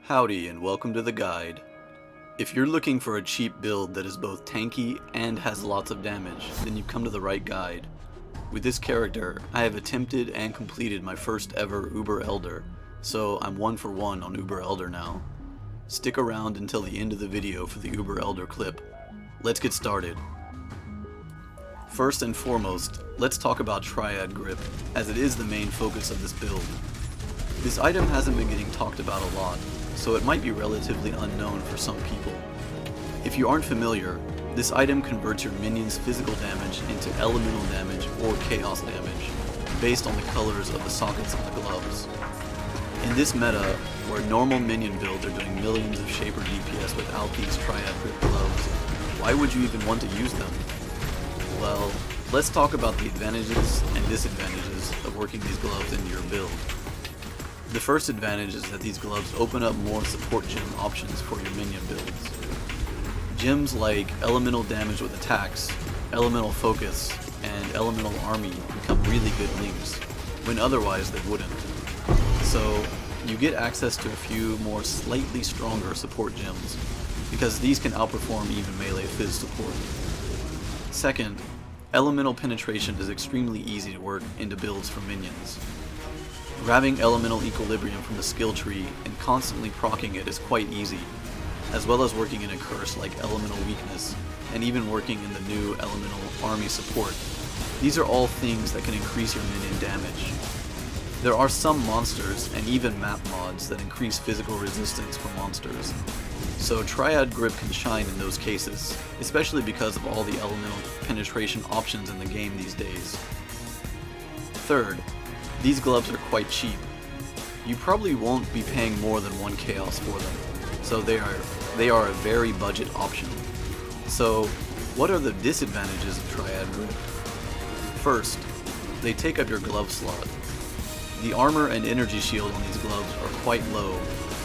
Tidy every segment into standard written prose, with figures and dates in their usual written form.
Howdy and welcome to the guide. If you're looking for a cheap build that is both tanky and has lots of damage, then you've come to the right guide. With this character, I have attempted and completed my first ever Uber Elder, so I'm 1 for 1 on Uber Elder now. Stick around until the end of the video for the Uber Elder clip. Let's get started. First and foremost, let's talk about Triad Grip, as it is the main focus of this build. This item hasn't been getting talked about a lot, so it might be relatively unknown for some people. If you aren't familiar, this item converts your minion's physical damage into elemental damage or chaos damage, based on the colors of the sockets on the gloves. In this meta, where normal minion builds are doing millions of shaper DPS without these Triad Grip gloves, why would you even want to use them? Well, let's talk about the advantages and disadvantages of working these gloves into your build. The first advantage is that these gloves open up more support gem options for your minion builds. Gems like elemental damage with attacks, elemental focus, and elemental army become really good links, when otherwise they wouldn't. So, you get access to a few more slightly stronger support gems, because these can outperform even melee phys support. Second, elemental penetration is extremely easy to work into builds for minions. Grabbing elemental equilibrium from the skill tree and constantly proccing it is quite easy, as well as working in a curse like elemental weakness, and even working in the new elemental army support. These are all things that can increase your minion damage. There are some monsters and even map mods that increase physical resistance for monsters, so Triad Grip can shine in those cases, especially because of all the elemental penetration options in the game these days. Third, these gloves are quite cheap. You probably won't be paying more than 1 chaos for them, so they are a very budget option. So, what are the disadvantages of Triad Grip? First, they take up your glove slot. The armor and energy shield on these gloves are quite low,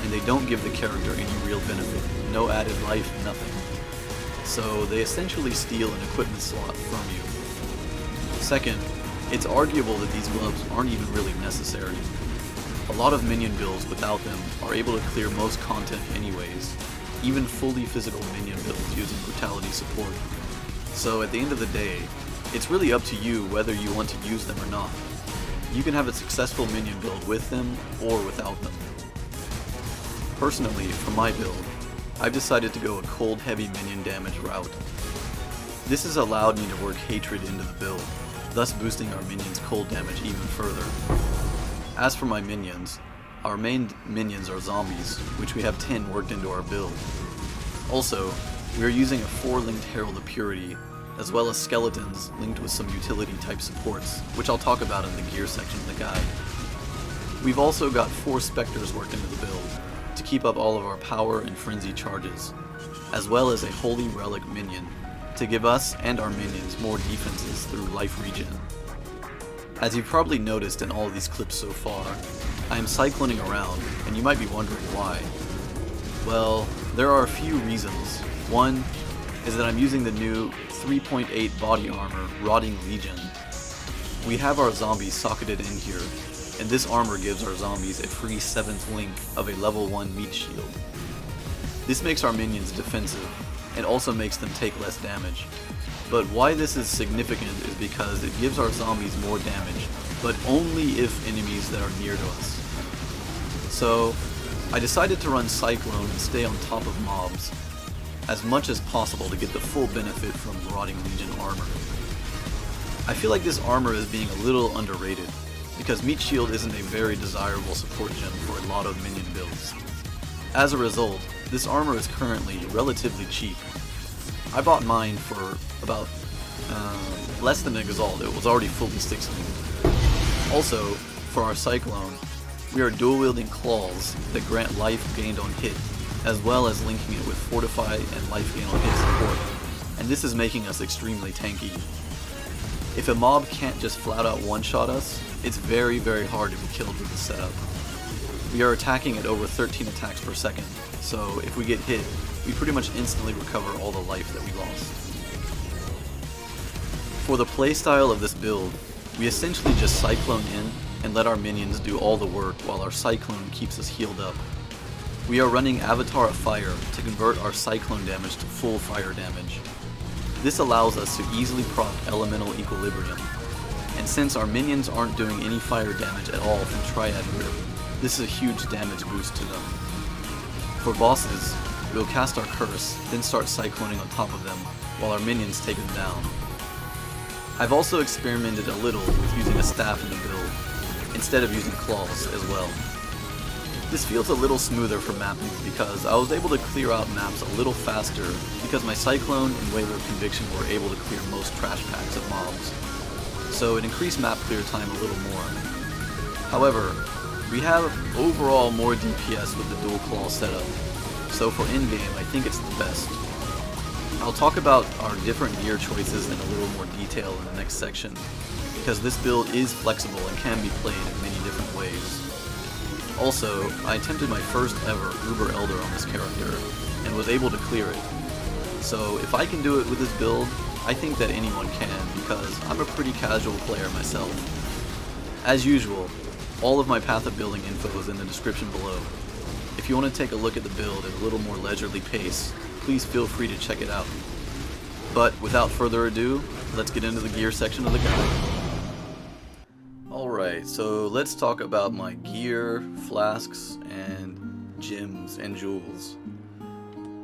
and they don't give the character any real benefit, no added life, nothing. So they essentially steal an equipment slot from you. Second, it's arguable that these gloves aren't even really necessary. A lot of minion builds without them are able to clear most content anyways, even fully physical minion builds using brutality support. So at the end of the day, it's really up to you whether you want to use them or not. You can have a successful minion build with them or without them. Personally, for my build, I've decided to go a cold heavy minion damage route. This has allowed me to work hatred into the build, thus boosting our minions' cold damage even further. As for my minions, our main minions are zombies, which we have 10 worked into our build. Also, we are using a 4-linked Herald of Purity, as well as skeletons linked with some utility type supports, which I'll talk about in the gear section of the guide. We've also got 4 specters worked into the build, to keep up all of our power and frenzy charges, as well as a holy relic minion, to give us and our minions more defenses through life regen. As you've probably noticed in all of these clips so far, I am cycloning around, and you might be wondering why. Well, there are a few reasons. One is that I'm using the new 3.8 body armor, Rotting Legion. We have our zombies socketed in here, and this armor gives our zombies a free 7th link of a level 1 meat shield. This makes our minions defensive, and also makes them take less damage. But why this is significant is because it gives our zombies more damage, but only if enemies that are near to us. So, I decided to run Cyclone and stay on top of mobs as much as possible to get the full benefit from Rotting Legion armor. I feel like this armor is being a little underrated, because Meat Shield isn't a very desirable support gem for a lot of minion builds. As a result, this armor is currently relatively cheap. I bought mine for about less than Exile. It was already fully 6-linked. Also, for our Cyclone, we are dual-wielding claws that grant life gained on hit, as well as linking it with Fortify and life gain on hit support, and this is making us extremely tanky. If a mob can't just flat out one-shot us, it's very hard to be killed with this setup. We are attacking at over 13 attacks per second, so if we get hit, we pretty much instantly recover all the life that we lost. For the playstyle of this build, we essentially just Cyclone in and let our minions do all the work while our Cyclone keeps us healed up. We are running Avatar of Fire to convert our Cyclone damage to full fire damage. This allows us to easily proc Elemental Equilibrium, and since our minions aren't doing any fire damage at all from Triad Grip, this is a huge damage boost to them. For bosses, we'll cast our Curse, then start cycloning on top of them, while our minions take them down. I've also experimented a little with using a staff in the build, instead of using claws as well. This feels a little smoother for mapping because I was able to clear out maps a little faster because my Cyclone and Wave of Conviction were able to clear most trash packs of mobs, so it increased map clear time a little more. However, we have overall more DPS with the dual claw setup, so for in-game I think it's the best. I'll talk about our different gear choices in a little more detail in the next section, because this build is flexible and can be played in many different ways. Also, I attempted my first ever Uber Elder on this character, and was able to clear it. So if I can do it with this build, I think that anyone can, because I'm a pretty casual player myself. As usual, all of my path of building info is in the description below. If you want to take a look at the build at a little more leisurely pace, please feel free to check it out. But without further ado, let's get into the gear section of the guide. Alright, so let's talk about my gear, flasks, and gems and jewels.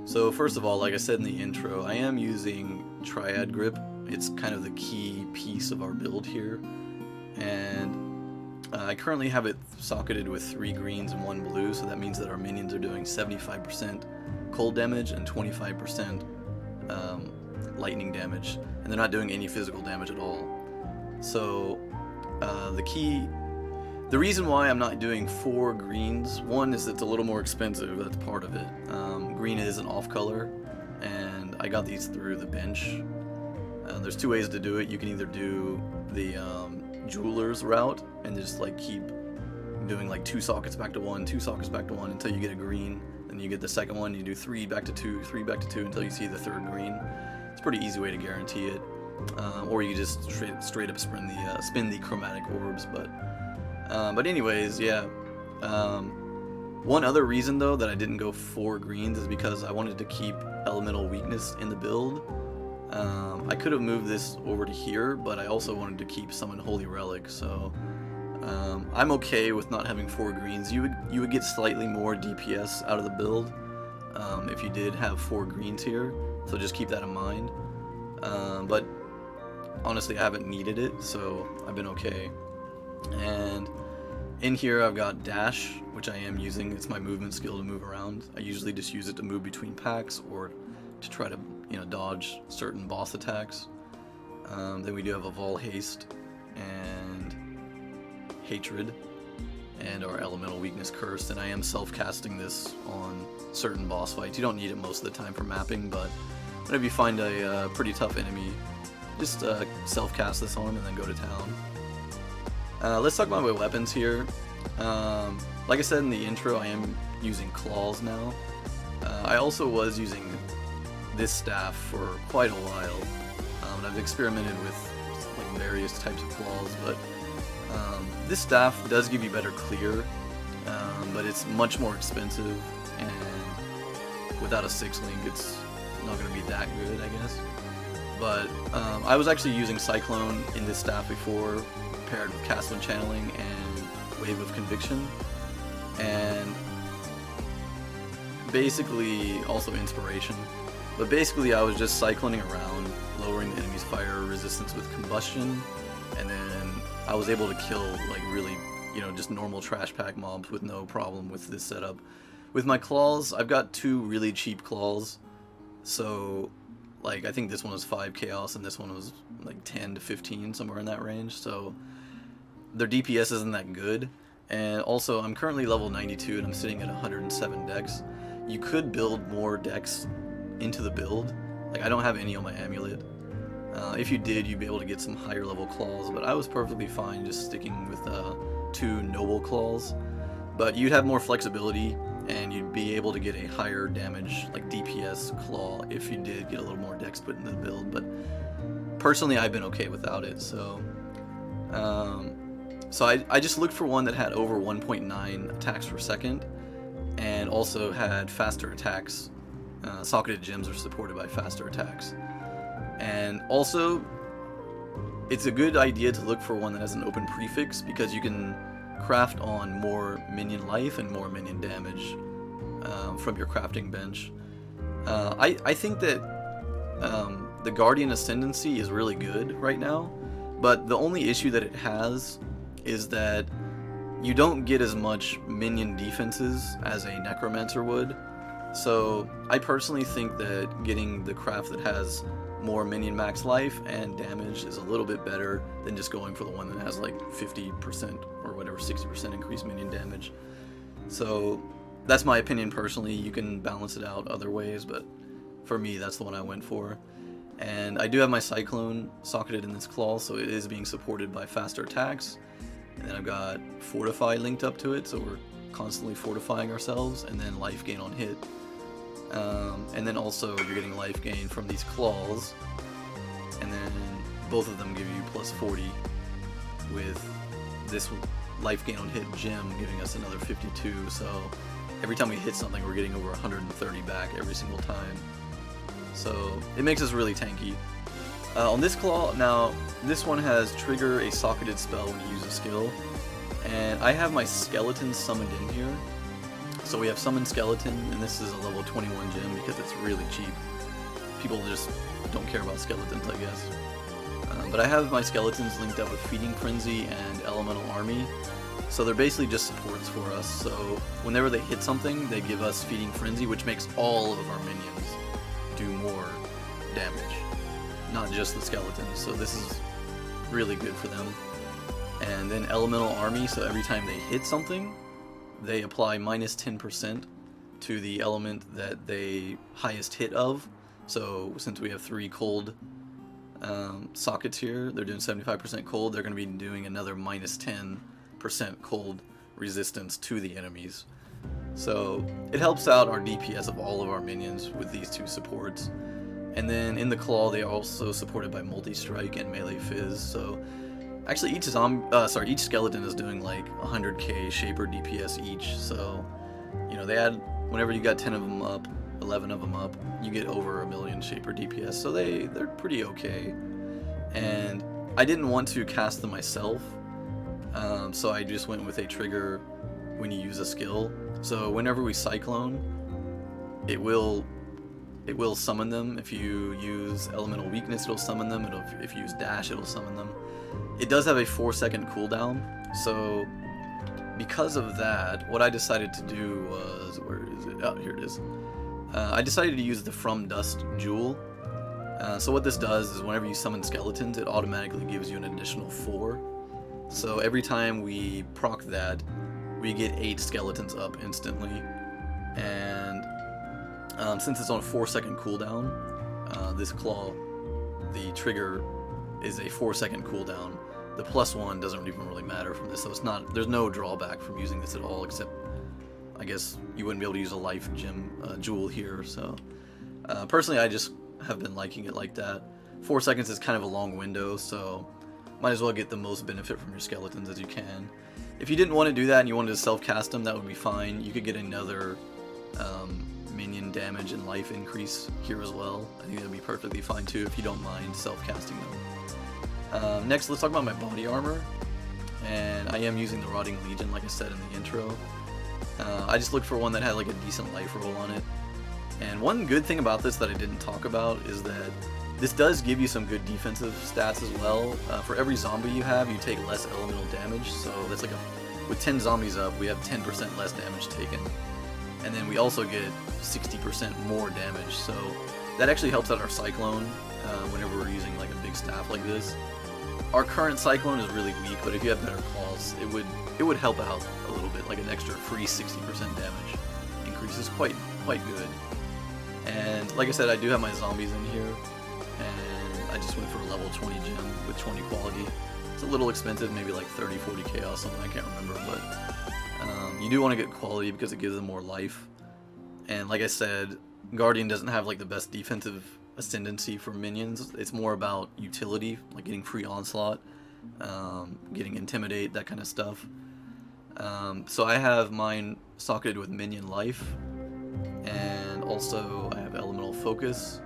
So first of all, like I said in the intro, I am using Triad Grip. It's kind of the key piece of our build here. And I currently have it socketed with 3 greens and 1 blue, so that means that our minions are doing 75% cold damage and 25% lightning damage, and they're not doing any physical damage at all. So the reason why I'm not doing 4 greens, one is it's a little more expensive, that's part of it. Green is an off color, and I got these through the bench. There's 2 ways to do it. You can either do the jeweler's route and just like keep doing like 2 sockets back to 1, 2 sockets back to 1 until you get a green. Then you get the second one, you do 3 back to 2, 3 back to 2 until you see the 3rd green. It's a pretty easy way to guarantee it. Or you just straight up spin the chromatic orbs. But anyways, yeah. One other reason though that I didn't go 4 greens is because I wanted to keep elemental weakness in the build. I could have moved this over to here, but I also wanted to keep Summon Holy Relic, so I'm okay with not having 4 greens. You would get slightly more DPS out of the build if you did have 4 greens here, so just keep that in mind. But honestly, I haven't needed it, so I've been okay. And in here I've got Dash, which I am using. It's my movement skill to move around. I usually just use it to move between packs or to try to, dodge certain boss attacks. Then we do have a Vol Haste and Hatred and our Elemental Weakness Curse, and I am self-casting this on certain boss fights. You don't need it most of the time for mapping, but whenever you find a pretty tough enemy, just self-cast this on and then go to town. Let's talk about my weapons here. Like I said in the intro, I am using claws now. I also was using this staff for quite a while, and I've experimented with like various types of claws, but this staff does give you better clear, but it's much more expensive, and without a 6-link it's not going to be that good, I guess. But I was actually using Cyclone in this staff before, paired with Cast and Channeling and Wave of Conviction, and basically also Inspiration. But basically I was just cycloning around, lowering the enemy's fire resistance with Combustion, and then I was able to kill like really, just normal trash pack mobs with no problem with this setup. With my claws, I've got 2 really cheap claws, so like I think this one was 5 chaos and this one was like 10 to 15, somewhere in that range, so their DPS isn't that good. And also I'm currently level 92 and I'm sitting at 107 dex. You could build more dex into the build. Like I don't have any on my amulet. If you did, you'd be able to get some higher level claws, but I was perfectly fine just sticking with 2 noble claws. But you'd have more flexibility and you'd be able to get a higher damage, like DPS claw, if you did get a little more dex put into the build. But personally, I've been okay without it, so I just looked for one that had over 1.9 attacks per second, and also had faster attacks. Socketed gems are supported by faster attacks. And also, it's a good idea to look for one that has an open prefix, because you can craft on more minion life and more minion damage from your crafting bench. I think that the Guardian Ascendancy is really good right now, but the only issue that it has is that you don't get as much minion defenses as a Necromancer would. So I personally think that getting the craft that has more minion max life and damage is a little bit better than just going for the one that has like 50% or whatever, 60% increased minion damage. So that's my opinion personally. You can balance it out other ways, but for me, that's the one I went for. And I do have my Cyclone socketed in this claw, so it is being supported by faster attacks. And then I've got Fortify linked up to it, so we're constantly fortifying ourselves, and then life gain on hit. And then also you're getting life gain from these claws, and then both of them give you plus 40, with this life gain on hit gem giving us another 52, so every time we hit something we're getting over 130 back every single time. So it makes us really tanky. On this claw, now this one has trigger a socketed spell when you use a skill, and I have my skeleton summoned in here. So we have Summon Skeleton, and this is a level 21 gem because it's really cheap. People just don't care about skeletons, I guess. But I have my skeletons linked up with Feeding Frenzy and Elemental Army, so they're basically just supports for us. So whenever they hit something, they give us Feeding Frenzy, which makes all of our minions do more damage, not just the skeletons. So this is really good for them. And then Elemental Army, so every time they hit something, they apply minus 10% to the element that they highest hit of. So since we have 3 cold sockets here, they're doing 75% cold, they're going to be doing another minus 10% cold resistance to the enemies. So it helps out our DPS of all of our minions with these 2 supports. And then in the claw, they are also supported by multi-strike and melee fizz. So actually, each skeleton is doing like 100k Shaper DPS each, so, you know, they add, whenever you got 10 of them up, 11 of them up, you get over 1 million Shaper DPS, so they're pretty okay. And I didn't want to cast them myself, so I just went with a trigger when you use a skill. So whenever we Cyclone, it will summon them. If you use Elemental Weakness, it'll summon them. If you use Dash, it'll summon them. It does have a 4-second cooldown, so because of that, what I decided to do was, where is it? Oh, here it is. I decided to use the From Dust Jewel. So what this does is whenever you summon skeletons, it automatically gives you an additional 4. So every time we proc that, we get 8 skeletons up instantly. And since it's on a 4-second cooldown, this claw, the trigger is a 4-second cooldown. The +1 doesn't even really matter from this, so it's not, there's no drawback from using this at all, except I guess you wouldn't be able to use a life gem jewel here. So personally, I just have been liking it like that. 4 seconds is kind of a long window, so might as well get the most benefit from your skeletons as you can. If you didn't want to do that and you wanted to self-cast them, that would be fine. You could get another minion damage and life increase here as well. I think that would be perfectly fine too if you don't mind self-casting them. Next, let's talk about my body armor, and I am using the Rotting Legion like I said in the intro. I just looked for one that had like a decent life roll on it, and one good thing about this that I didn't talk about is that this does give you some good defensive stats as well. For every zombie you have, you take less elemental damage, so that's like with 10 zombies up, we have 10% less damage taken, and then we also get 60% more damage, so that actually helps out our Cyclone whenever we're using like a big staff like this. Our current Cyclone is really weak, but if you have better claws, it would help out a little bit, like an extra free 60% damage increase is quite good. And like I said, I do have my zombies in here, and I just went for a level 20 gem with 20 quality. It's a little expensive, maybe like 30-40 chaos, something I can't remember, but you do want to get quality because it gives them more life. And like I said, Guardian doesn't have like the best defensive ascendancy for minions. It's more about utility, like getting free onslaught, getting intimidate, that kind of stuff. So I have mine socketed with minion life, and also I have elemental focus,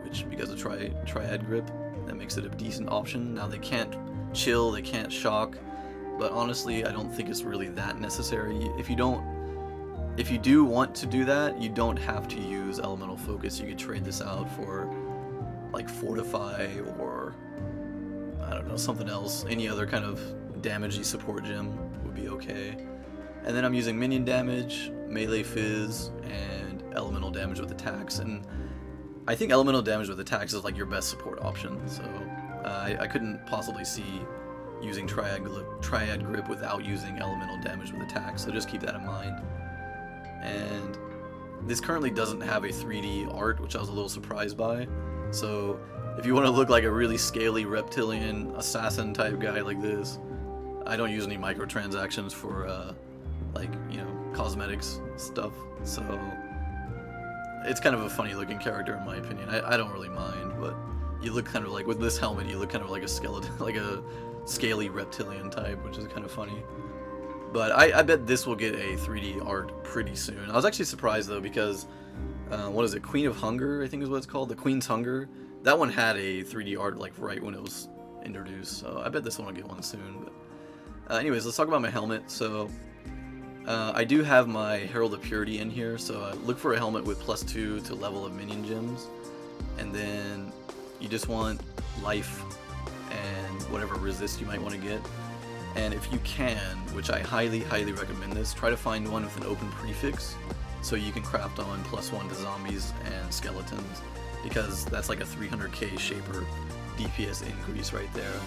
which because of Triad Grip, that makes it a decent option. Now they can't chill, they can't shock, but honestly I don't think it's really that necessary. If you do want to do that, you don't have to use elemental focus. You could trade this out for like fortify, or I don't know, something else. Any other kind of damagey support gem would be okay. And then I'm using minion damage, melee fizz, and elemental damage with attacks. And I think elemental damage with attacks is like your best support option. So I couldn't possibly see using Triad Grip without using elemental damage with attacks. So just keep that in mind. And this currently doesn't have a 3D art, which I was a little surprised by. So if you want to look like a really scaly reptilian assassin type guy like this, I don't use any microtransactions for like, you know, cosmetics stuff. So it's kind of a funny looking character in my opinion. I don't really mind, but you look kind of like, with this helmet, you look kind of like a skeleton, like a scaly reptilian type, which is kind of funny. But I bet this will get a 3D art pretty soon. I was actually surprised though, because what is it, Queen of Hunger, I think is what it's called, the Queen's Hunger. That one had a 3D art like right when it was introduced, so I bet this one will get one soon. But anyways, let's talk about my helmet. So I do have my Herald of Purity in here, so look for a helmet with +2 to level of minion gems, and then you just want life and whatever resist you might want to get. And if you can, which I highly recommend this, try to find one with an open prefix so you can craft on +1 to zombies and skeletons, because that's like a 300k shaper DPS increase right there.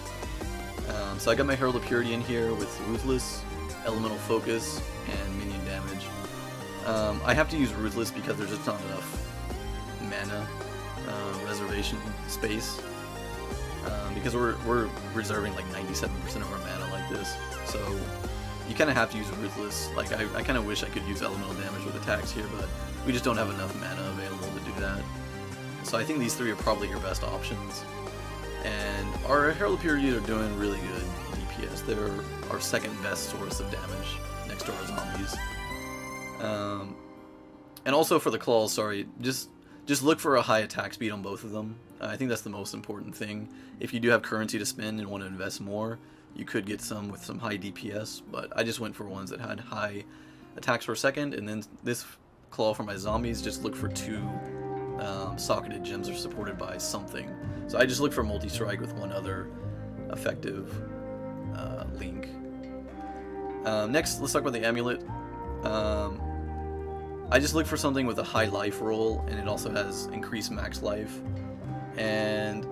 So I got my Herald of Purity in here with Ruthless, Elemental Focus, and minion damage. I have to use Ruthless because there's just not enough mana reservation space. Because we're reserving like 97% of our mana like this, so you kind of have to use Ruthless. Like I kind of wish I could use elemental damage with attacks here, but we just don't have enough mana available to do that. So I think these three are probably your best options. And our Herald of Purity are doing really good DPS. They're our second best source of damage next to our zombies. And also for the claws, sorry, just look for a high attack speed on both of them. I think that's the most important thing. If you do have currency to spend and want to invest more, you could get some with some high DPS, but I just went for ones that had high attacks per second. And then this claw for my zombies, just look for 2 socketed gems are supported by something. So I just look for multi-strike with one other effective link. Next, let's talk about the amulet. I just look for something with a high life roll, and it also has increased max life. And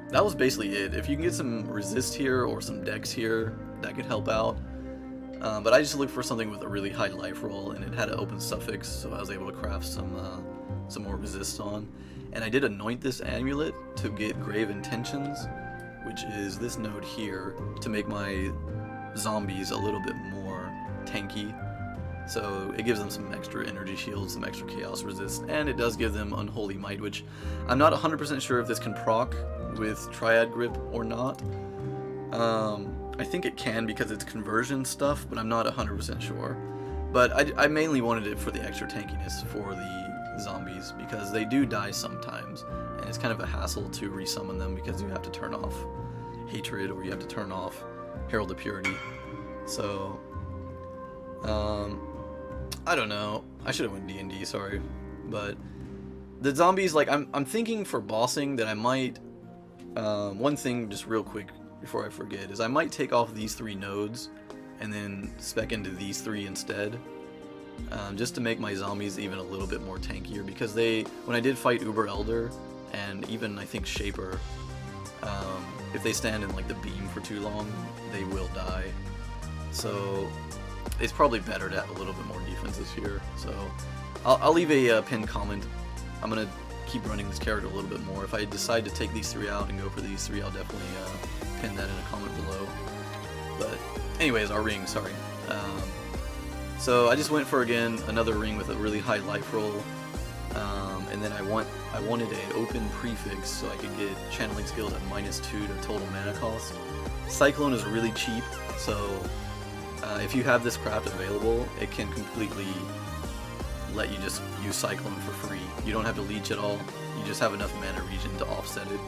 that was basically it. If you can get some resist here or some dex here, that could help out. But I just looked for something with a really high life roll, and it had an open suffix, so I was able to craft some more resist on. And I did anoint this amulet to get Grave Intentions, which is this node here, to make my zombies a little bit more tanky. So it gives them some extra energy shields, some extra chaos resist, and it does give them Unholy Might, which I'm not 100% sure if this can proc with Triad Grip or not. I think it can because it's conversion stuff, but I'm not 100% sure. But I mainly wanted it for the extra tankiness for the zombies, because they do die sometimes, and it's kind of a hassle to resummon them because you have to turn off Hatred or you have to turn off Herald of Purity. So I don't know. I should have went D&D, sorry. But the zombies, like, I'm thinking for bossing that I might, one thing just real quick before I forget, is I might take off these 3 nodes and then spec into these 3 instead, just to make my zombies even a little bit more tankier, because when I did fight Uber Elder, and even I think Shaper, if they stand in like the beam for too long, they will die. So it's probably better to have a little bit more defenses here. So I'll leave a pinned comment. I'm gonna keep running this character a little bit more. If I decide to take these 3 out and go for these 3, I'll definitely pin that in a comment below. But anyways, our ring, sorry. So I just went for, again, another ring with a really high life roll, and then I wanted an open prefix so I could get channeling skills at -2 to total mana cost. Cyclone is really cheap, so if you have this craft available, it can completely let you just use Cyclone for free. You don't have to leech at all, you just have enough mana regen to offset it.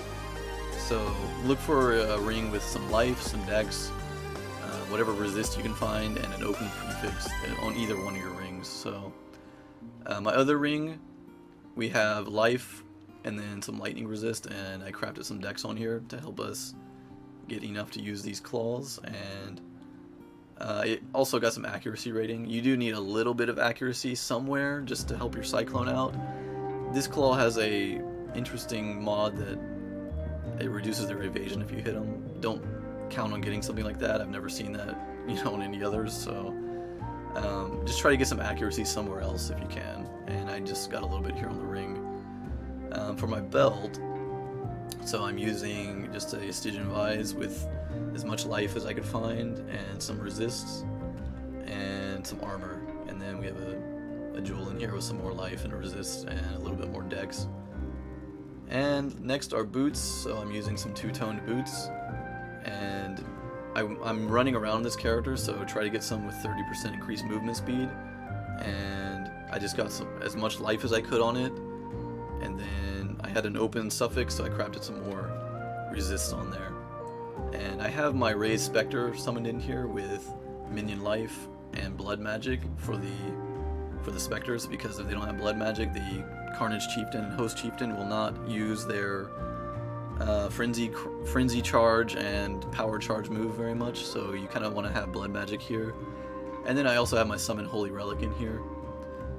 So look for a ring with some life, some dex, whatever resist you can find, and an open prefix on either one of your rings. So my other ring, we have life and then some lightning resist, and I crafted some dex on here to help us get enough to use these claws. And it also got some accuracy rating. You do need a little bit of accuracy somewhere just to help your Cyclone out. This claw has a interesting mod that it reduces their evasion if you hit them. Don't count on getting something like that. I've never seen that, on any others. So just try to get some accuracy somewhere else if you can. And I just got a little bit here on the ring. For my belt, so I'm using just a Stygian Vise with as much life as I could find, and some resists, and some armor. And then we have a jewel in here with some more life and a resist and a little bit more dex. And next are boots, so I'm using some two-toned boots, and I'm running around this character, so try to get some with 30% increased movement speed. And I just got as much life as I could on it, and then I had an open suffix, so I crafted some more resists on there. And I have my Raised Spectre summoned in here with minion life and blood magic for the specters, because if they don't have blood magic, the Carnage Chieftain and Host Chieftain will not use their frenzy charge and power charge move very much, so you kind of want to have blood magic here. And then I also have my Summon Holy Relic in here.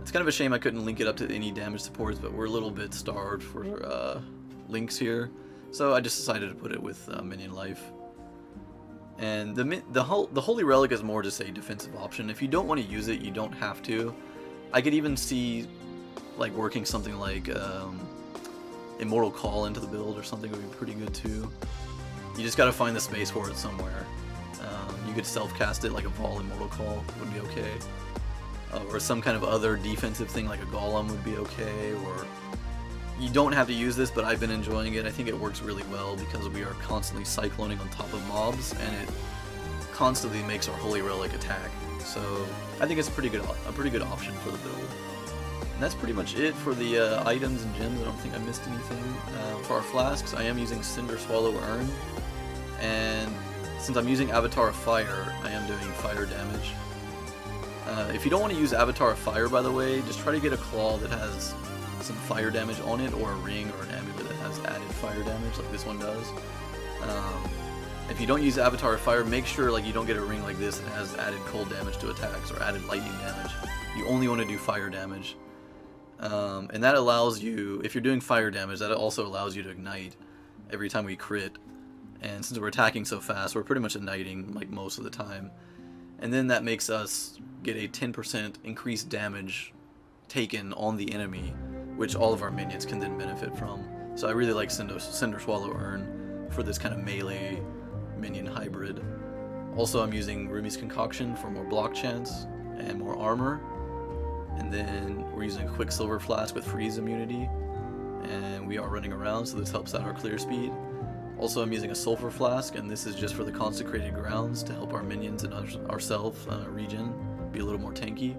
It's kind of a shame I couldn't link it up to any damage supports, but we're a little bit starved for links here, so I just decided to put it with minion life. And the Holy Relic is more just a defensive option. If you don't want to use it, you don't have to. I could even see like working something like Immortal Call into the build or something would be pretty good too. You just gotta find the space for it somewhere. You could self-cast it like a Vol Immortal Call would be okay. Or some kind of other defensive thing like a Golem would be okay. Or you don't have to use this, but I've been enjoying it. I think it works really well because we are constantly cycloning on top of mobs, and it constantly makes our Holy Relic attack. So I think it's a pretty good option for the build. And that's pretty much it for the items and gems. I don't think I missed anything. For our flasks, I am using Cinder Swallow Urn, and since I'm using Avatar of Fire, I am doing fire damage. If you don't want to use Avatar of Fire, by the way, just try to get a claw that has some fire damage on it, or a ring or an amulet that has added fire damage like this one does. If you don't use Avatar of Fire, make sure like you don't get a ring like this that has added cold damage to attacks or added lightning damage. You only want to do fire damage. And that allows you, if you're doing fire damage, that also allows you to ignite every time we crit. And since we're attacking so fast, we're pretty much igniting like most of the time. And then that makes us get a 10% increased damage taken on the enemy, which all of our minions can then benefit from. So I really like Cinder Swallow Urn for this kind of melee minion hybrid. Also, I'm using Rumi's Concoction for more block chance and more armor. And then we're using a Quicksilver Flask with freeze immunity, and we are running around, so this helps out our clear speed. Also, I'm using a Sulfur Flask, and this is just for the Consecrated Grounds to help our minions and ourselves regen, be a little more tanky.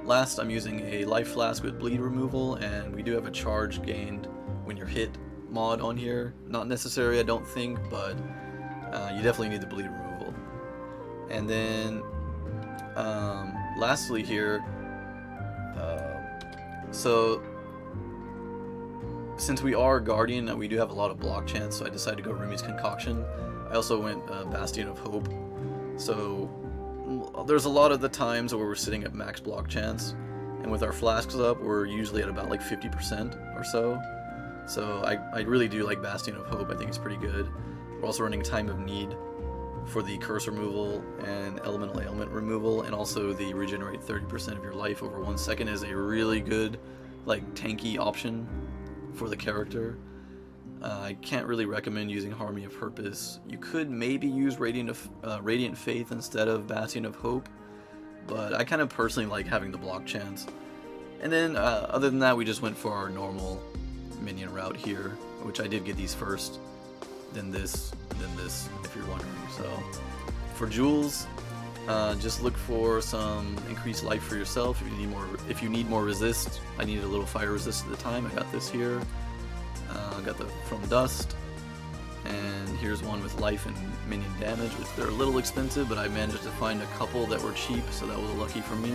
Last, I'm using a Life Flask with bleed removal, and we do have a charge gained when you're hit mod on here. Not necessary, I don't think, but you definitely need the bleed removal. And then lastly here, so since we are Guardian, we do have a lot of block chance, so I decided to go Rumi's Concoction. I also went Bastion of Hope. So there's a lot of the times where we're sitting at max block chance, and with our flasks up, we're usually at about like 50% or so. So I really do like Bastion of Hope. I think it's pretty good. We're also running Time of Need for the curse removal and elemental ailment removal, and also the regenerate 30% of your life over 1 second is a really good like tanky option for the character. I can't really recommend using Harmony of Purpose. You could maybe use Radiant Faith instead of Bastion of Hope, but I kind of personally like having the block chance. And then other than that, we just went for our normal minion route here, which I did get these first. than this, if you're wondering. So for jewels, just look for some increased life for yourself. If you need more resist, I needed a little fire resist at the time. I got this here. I got the from dust, and here's one with life and minion damage, which they're a little expensive, but I managed to find a couple that were cheap, so that was lucky for me.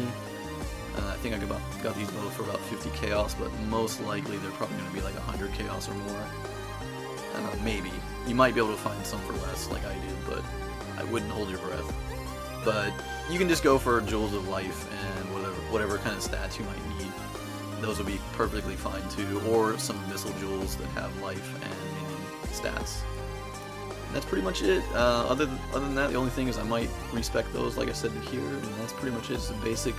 I think I got these both for about 50 chaos, but most likely they're probably going to be like 100 chaos or more. Maybe. You might be able to find some for less, like I did, but I wouldn't hold your breath. But you can just go for Jewels of Life and whatever kind of stats you might need. Those would be perfectly fine too, or some Missile Jewels that have life and minion stats. And that's pretty much it. Other than that, the only thing is I might respec those, like I said here, and that's pretty much it. It's a basic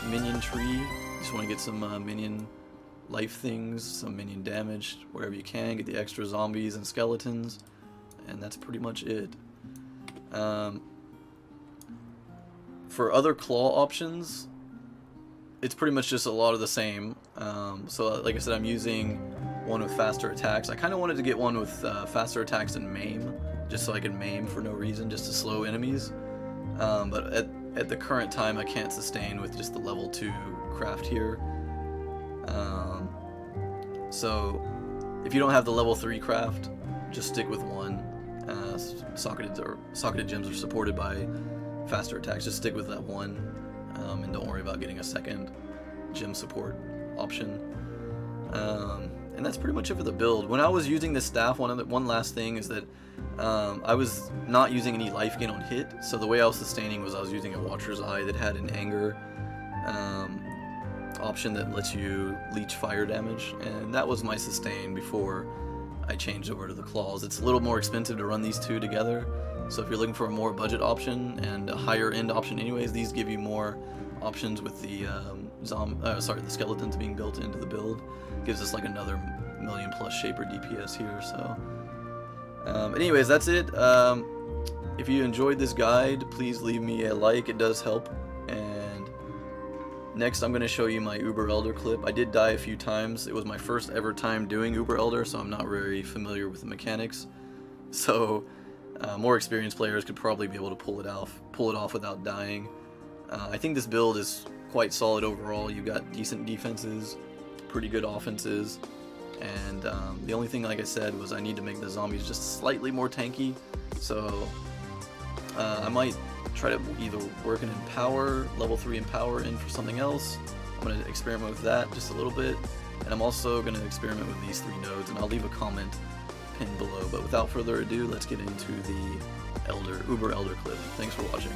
minion tree. You just want to get some minion life things, some minion damage wherever you can, get the extra zombies and skeletons, and that's pretty much it. For other claw options, it's pretty much just a lot of the same. So like I said, I'm using one with faster attacks. I kind of wanted to get one with faster attacks and maim, just so I could maim for no reason, just to slow enemies. But at the current time, I can't sustain with just the level 2 craft here. So if you don't have the level 3 craft, just stick with one. Socketed gems are supported by faster attacks. Just stick with that one, and don't worry about getting a second gem support option. And that's pretty much it for the build. When I was using this staff, one last thing is that I was not using any life gain on hit, so the way I was sustaining was I was using a Watcher's Eye that had an anger option that lets you leech fire damage, and that was my sustain before I changed over to the claws. It's a little more expensive to run these two together, so if you're looking for a more budget option and a higher end option anyways, these give you more options with the the skeletons being built into the build. Gives us like another million plus shaper DPS here. So anyways, that's it. If you enjoyed this guide, please leave me a like, it does help. And next I'm going to show you my Uber Elder clip. I did die a few times. It was my first ever time doing Uber Elder, so I'm not very familiar with the mechanics. So more experienced players could probably be able to pull it off without dying. I think this build is quite solid overall. You've got decent defenses, pretty good offenses, and the only thing, like I said, was I need to make the zombies just slightly more tanky. So I might try to either work an Empower, level 3 Empower in for something else. I'm going to experiment with that just a little bit, and I'm also going to experiment with these 3 nodes, and I'll leave a comment pinned below. But without further ado, let's get into the Uber Elder clip. Thanks for watching.